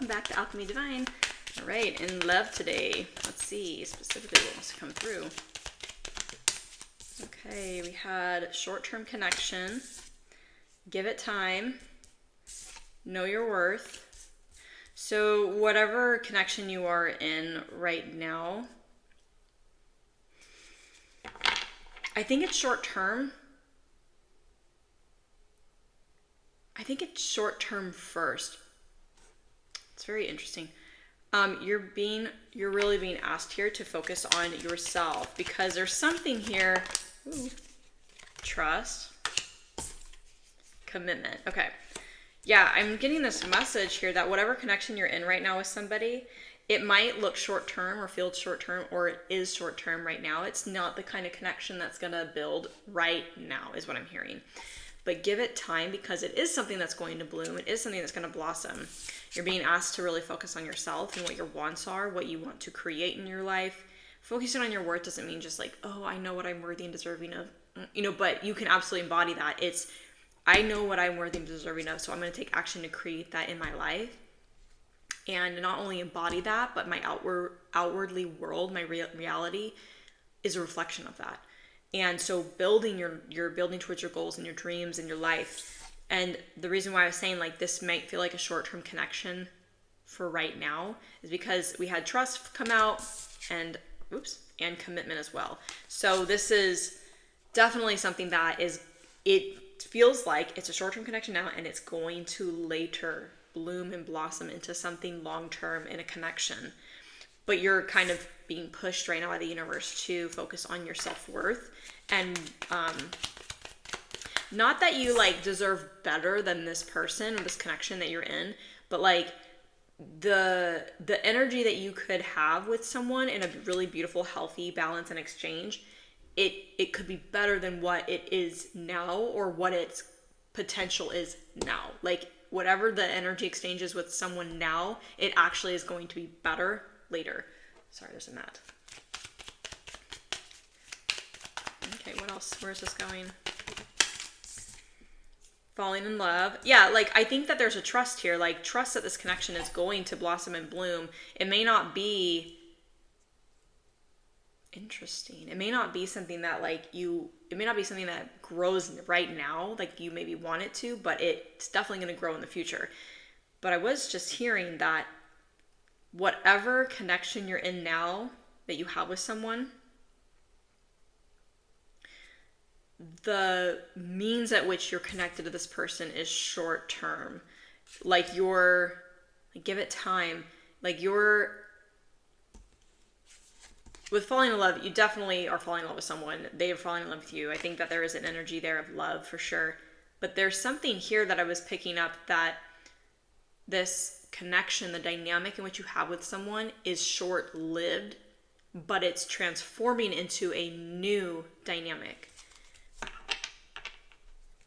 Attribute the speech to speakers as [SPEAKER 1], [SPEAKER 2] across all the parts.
[SPEAKER 1] welcome back to Alchemy Divine. All right, in love today, let's see specifically what wants to come through. Okay, we had short-term connection, give it time, know your worth. So whatever connection you are in right now, I think it's short-term. I think it's short-term first. It's very interesting. You're really being asked here to focus on yourself because there's something here. Ooh, trust, commitment. Okay. Yeah, I'm getting this message here that whatever connection you're in right now with somebody, it might look short-term or feel short-term, or it is short-term right now. It's not the kind of connection that's going to build right now is what I'm hearing. But give it time because it is something that's going to bloom. It is something that's going to blossom. You're being asked to really focus on yourself and what your wants are, what you want to create in your life. Focusing on your worth doesn't mean just like, oh, I know what I'm worthy and deserving of, but you can absolutely embody that. It's, I know what I'm worthy and deserving of, so I'm going to take action to create that in my life. And not only embody that, but my outwardly world, my reality is a reflection of that. And so you're building towards your goals and your dreams and your life. And the reason why I was saying like this might feel like a short-term connection for right now is because we had trust come out and commitment as well. So this is definitely something that it feels like it's a short-term connection now and it's going to later bloom and blossom into something long-term in a connection. But you're kind of being pushed right now by the universe to focus on your self-worth and not that you like deserve better than this person or this connection that you're in, but like the energy that you could have with someone in a really beautiful, healthy balance and exchange, it could be better than what it is now or what its potential is now. Like whatever the energy exchange is with someone now, it actually is going to be better later. Sorry, there's a mat. Okay, what else? Where is this going? Falling in love. Yeah, like I think that there's a trust here. Like trust that this connection is going to blossom and bloom. It may not be interesting. It may not be something that it may not be something that grows right now, like you maybe want it to, but it's definitely going to grow in the future. But I was just hearing that whatever connection you're in now that you have with someone, the means at which you're connected to this person is short term. Like give it time. Like with falling in love, you definitely are falling in love with someone. They are falling in love with you. I think that there is an energy there of love for sure. But there's something here that I was picking up that this connection, the dynamic in which you have with someone is short-lived, but it's transforming into a new dynamic.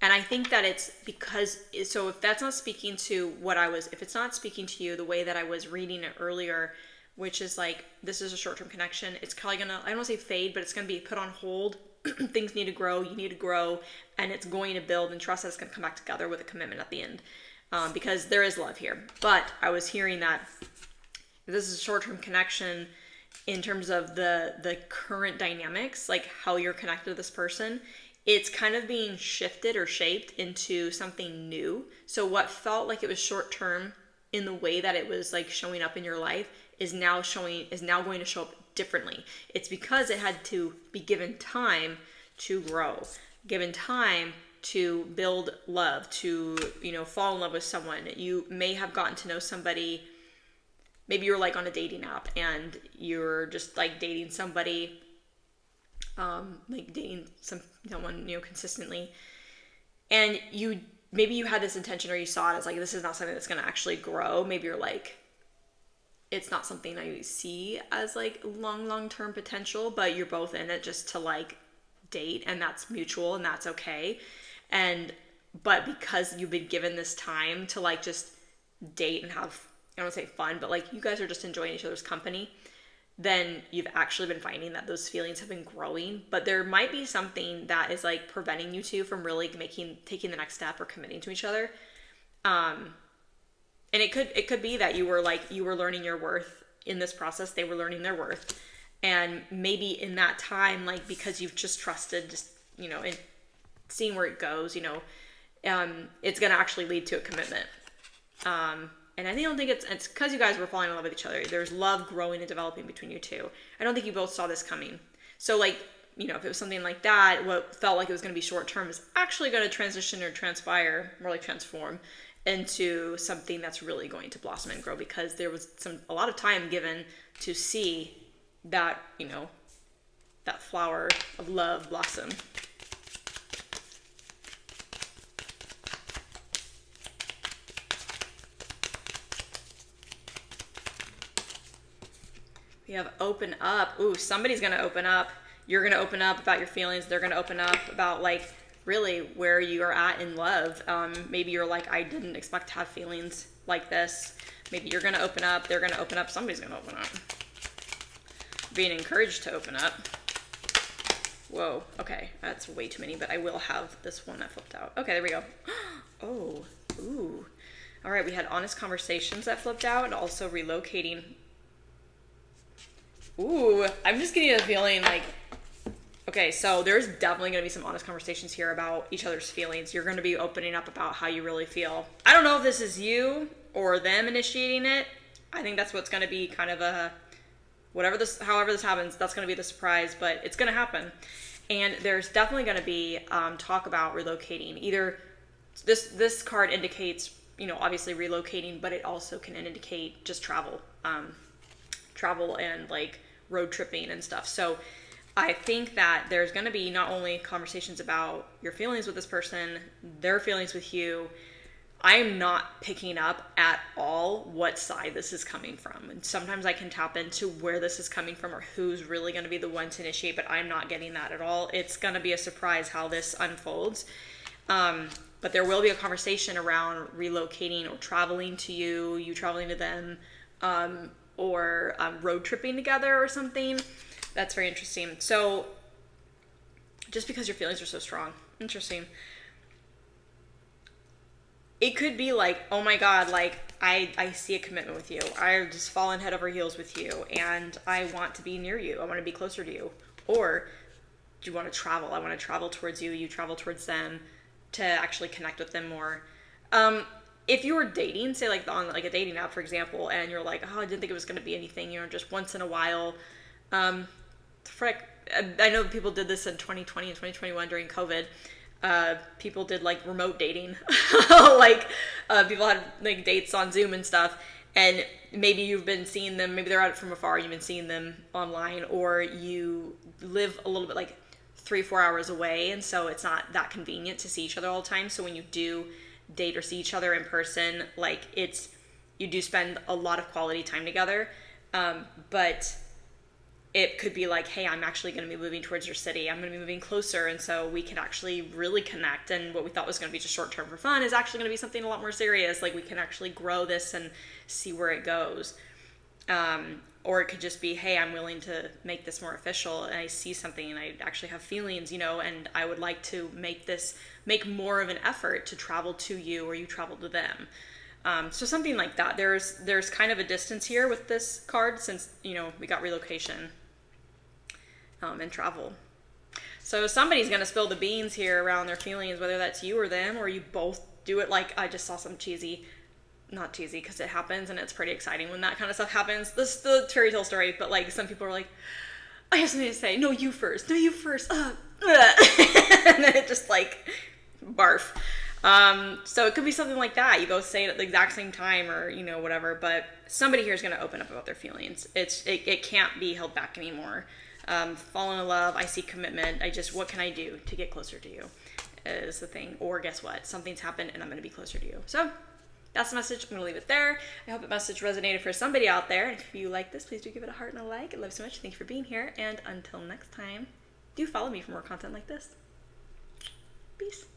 [SPEAKER 1] And I think that it's because, so if that's not speaking to if it's not speaking to you the way that I was reading it earlier, which is like, this is a short-term connection, it's probably gonna, I don't want to say fade, but it's going to be put on hold. Things need to grow, you need to grow, and it's going to build and trust that it's going to come back together with a commitment at the end. Because there is love here. But I was hearing that this is a short-term connection in terms of the current dynamics, like how you're connected to this person. It's kind of being shifted or shaped into something new. So what felt like it was short-term in the way that it was like showing up in your life is now going to show up differently. It's because it had to be given time to grow, given time to build love, to, fall in love with someone. You may have gotten to know somebody, maybe you're like on a dating app and you're just like dating somebody, like dating someone, consistently. And maybe you had this intention or you saw it as like, this is not something that's going to actually grow. Maybe you're like, it's not something I see as like long-term potential, but you're both in it just to like date, and that's mutual and that's okay. But because you've been given this time to like just date and have, I don't want to say fun, but like you guys are just enjoying each other's company, then you've actually been finding that those feelings have been growing. But there might be something that is like preventing you two from really taking the next step or committing to each other. And it could be that you were learning your worth in this process. They were learning their worth. And maybe in that time, like, because you've just trusted, just, and seeing where it goes, it's going to actually lead to a commitment. And I don't think it's because you guys were falling in love with each other. There's love growing and developing between you two. I don't think you both saw this coming. So, like, if it was something like that, what felt like it was going to be short term is actually going to transition or transpire, more like transform, into something that's really going to blossom and grow, because there was a lot of time given to see that, that flower of love blossom. We have open up. Ooh, somebody's going to open up. You're going to open up about your feelings. They're going to open up about, like, really where you are at in love. Maybe you're like, I didn't expect to have feelings like this. Maybe you're going to open up. They're going to open up. Somebody's going to open up. Being encouraged to open up. Whoa. Okay. That's way too many, but I will have this one that flipped out. Okay, there we go. Oh. Ooh. All right. We had honest conversations that flipped out, and also relocating. Ooh, I'm just getting a feeling like, okay, so there's definitely going to be some honest conversations here about each other's feelings. You're going to be opening up about how you really feel. I don't know if this is you or them initiating it. I think that's what's going to be kind of however this happens, that's going to be the surprise, but it's going to happen. And there's definitely going to be talk about relocating. Either this card indicates, obviously relocating, but it also can indicate just travel and like road tripping and stuff. So I think that there's going to be not only conversations about your feelings with this person, their feelings with you. I am not picking up at all what side this is coming from. And sometimes I can tap into where this is coming from or who's really going to be the one to initiate, but I'm not getting that at all. It's going to be a surprise how this unfolds. But there will be a conversation around relocating or traveling to you traveling to them, or road tripping together or something. That's very interesting. So just because your feelings are so strong. Interesting. It could be like, oh my God, like I see a commitment with you. I just fallen head over heels with you, and I want to be near you. I want to be closer to you. Or do you want to travel? I want to travel towards you. You travel towards them to actually connect with them more. If you were dating, say like on like a dating app, for example, and you're like, oh, I didn't think it was going to be anything, just once in a while. Frick, I know people did this in 2020 and 2021 during COVID. People did like remote dating, like people had like dates on Zoom and stuff, and maybe you've been seeing them, maybe they're out from afar, you've been seeing them online, or you live a little bit like 3-4 hours away, and so it's not that convenient to see each other all the time. So when you do date or see each other in person, like you do spend a lot of quality time together, but it could be like, hey, I'm actually going to be moving towards your city. I'm going to be moving closer. And so we can actually really connect. And what we thought was going to be just short term for fun is actually going to be something a lot more serious. Like we can actually grow this and see where it goes. Or it could just be, hey, I'm willing to make this more official. And I see something and I actually have feelings, and I would like to make more of an effort to travel to you, or you travel to them. So something like that. There's kind of a distance here with this card since, we got relocation. And travel. So somebody's going to spill the beans here around their feelings, whether that's you or them, or you both do it. Like I just saw some not cheesy because it happens and it's pretty exciting when that kind of stuff happens. This is the fairy tale story, but like some people are like, I have something to say. No, you first. And then it just like barf. So it could be something like that. You both say it at the exact same time, or whatever. But somebody here is going to open up about their feelings. It can't be held back anymore. Falling in love, I see commitment. What can I do to get closer to you is the thing. Or guess what? Something's happened and I'm going to be closer to you. So that's the message. I'm going to leave it there. I hope the message resonated for somebody out there. And if you like this, please do give it a heart and a like. I love you so much. Thank you for being here. And until next time, do follow me for more content like this. Peace.